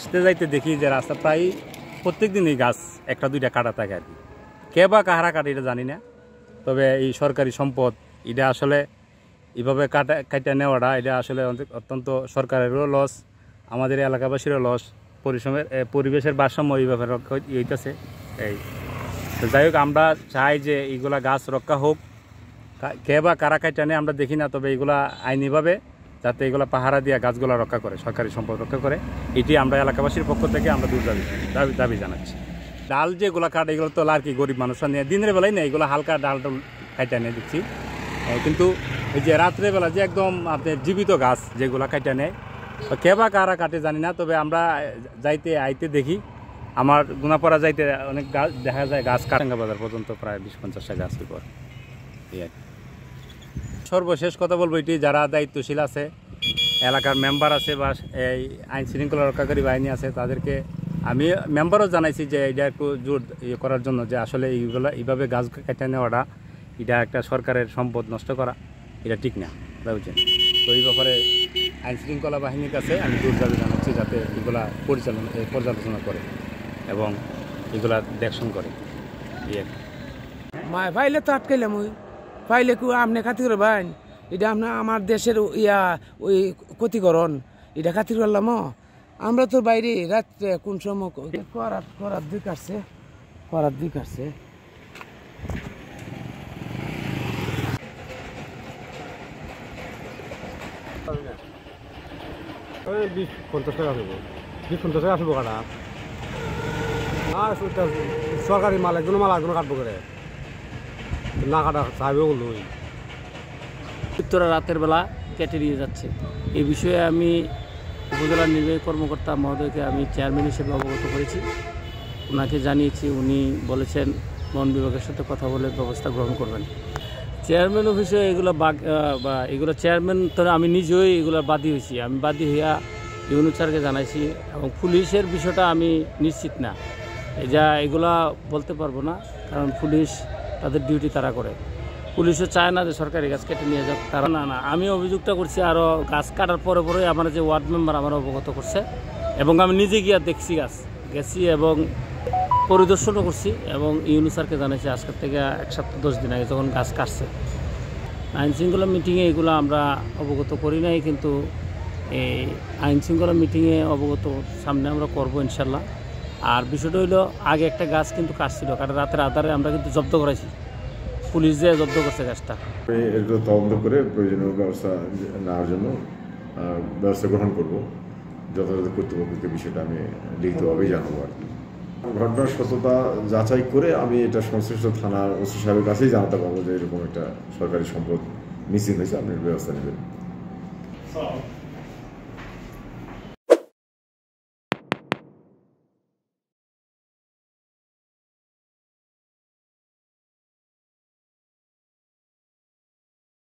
আসতে যাইতে দেখি যে রাস্তা প্রায় প্রত্যেক দিনই গাছ একটা দুইটা কাটা থাকে আর কি। কে বা কাহারা কাটে এটা জানি না, তবে এই সরকারি সম্পদ এটা আসলে এইভাবে কাটা নেওয়াটা এটা আসলে অত্যন্ত সরকারেরও লস, আমাদের এলাকাবাসীরও লস, পরিবেশের ভারসাম্য এই ব্যাপারে হইতেছে। এই যাই হোক, আমরা চাই যে এইগুলা গাছ রক্ষা হোক, কে বা কারা কাটা নেই আমরা দেখি না, তবে এইগুলা আইনিভাবে যাতে এগুলো পাহারা দিয়ে গাছগুলো রক্ষা করে, সরকারি সম্পদ রক্ষা করে, এটি আমরা এলাকাবাসীর পক্ষ থেকে আমরা দূর দাবি জানাচ্ছি। ডাল যেগুলো কাটে এগুলো তো আর কি গরিব মানুষরা নিয়ে দিনের বেলায় নেই, এগুলো হালকা ডালটা কাটা নিয়ে দিচ্ছি, কিন্তু এই যে রাত্রেবেলা যে একদম আপনার জীবিত গাছ যেগুলো কাটা নেয় কে বা কারা কাটে জানি না, তবে আমরা আইতে দেখি আমার গুনাপাড়া যাইতে অনেক গাছ দেখা যায়, গাছ কাটাঙ্গা বাজার পর্যন্ত প্রায় 20-50টা গাছের পর। সর্বশেষ কথা বলবো এটি, যারা দায়িত্বশীল আছে, এলাকার মেম্বার আছে বা এই আইন শৃঙ্খলা রক্ষাকারী বাহিনী আছে, তাদেরকে আমি মেম্বারও জানাইছি যে এটা একটু জোর করার জন্য, যে আসলে এইভাবে গাছ কেটে নেওয়াটা এটা একটা সরকারের সম্পদ নষ্ট করা, এটা ঠিক না, বুঝছেন। তো এই ব্যাপারে আইন শৃঙ্খলা বাহিনীর কাছে আমি জোর দাবি জানাচ্ছি যাতে এগুলা পর্যালোচনা করে এবং এগুলা দেখশন করে। পাইলে তো আটকাইলাম, ওই পাইলে কু আপনি খাতির করবেন, এটা আপনার আমার দেশের ওই ক্ষতিকরণ, এটা খাতির করলাম। আমরা তো বাইরে রাত্রে কোন সময় করার দিক আসছে, ওই 20-50 টাকা আসবো, 20-50 টাকা আসবো কাটা। আর সরকারি মাল একজনের মাল একজনে কাটবো করে না কাটা চাইবেও বললো। উত্তরা রাতের বেলা কেটে নিয়ে যাচ্ছে, এই বিষয়ে আমি উপজেলা নির্বাহী কর্মকর্তা মহোদয়কে আমি চেয়ারম্যান হিসেবে অবগত করেছি, ওনাকে জানিয়েছি, উনি বলেছেন বন বিভাগের সাথে কথা বলে ব্যবস্থা গ্রহণ করবেন। চেয়ারম্যান অফিসে এগুলো বা এগুলো চেয়ারম্যান তো আমি নিজেই এগুলোর বাদী হয়েছি, আমি বাদী হইয়া ইউনুস স্যারকে জানাইছি, এবং পুলিশের বিষয়টা আমি নিশ্চিত না, এগুলা বলতে পারবো না, কারণ পুলিশ তাদের ডিউটি তারা করে, পুলিশও চায় না যে সরকারি গাছ কেটে নিয়ে যাক তারা। না আমি অভিযোগটা করছি, আরও গাছ কাটার পরে আমার যে ওয়ার্ড মেম্বার আমার অবগত করছে, এবং আমি নিজে গিয়া দেখছি গেছি এবং পরিদর্শনও করছি, এবং ইউনুস স্যারকে জানাইছি আজকের থেকে 1 সপ্তাহ 10 দিন আগে যখন গাছ কাটছে। আইন শৃঙ্খলা মিটিংয়ে এগুলো আমরা অবগত করি নাই, কিন্তু এই আইন শৃঙ্খলা মিটিংয়ে অবগত সামনে আমরা করবো ইনশাল্লাহ। আর বিষয়টা হইলো, আগে একটা গাছ কিন্তু কাটছিল, কারণ রাতের আধারে আমরা কিন্তু জব্দ করেছি, পুলিশ যে জব্দ করছে গাছটা। এগুলো তদন্ত করে প্রয়োজনীয় ব্যবস্থা নেওয়ার জন্য ব্যবস্থা গ্রহণ করব, যথাযথ কর্তৃপক্ষকে বিষয়টা আমি লিখিতভাবেই জানাবো আর কি। ঘটনার সত্যতা যাচাই করে আমি এটা সংশ্লিষ্ট থানার ওসি সাহেবের কাছেই জানাতে পারবো যে এরকম একটা সরকারি সম্পদ মিসিং হয়েছে, আপনি ব্যবস্থা নেবেন।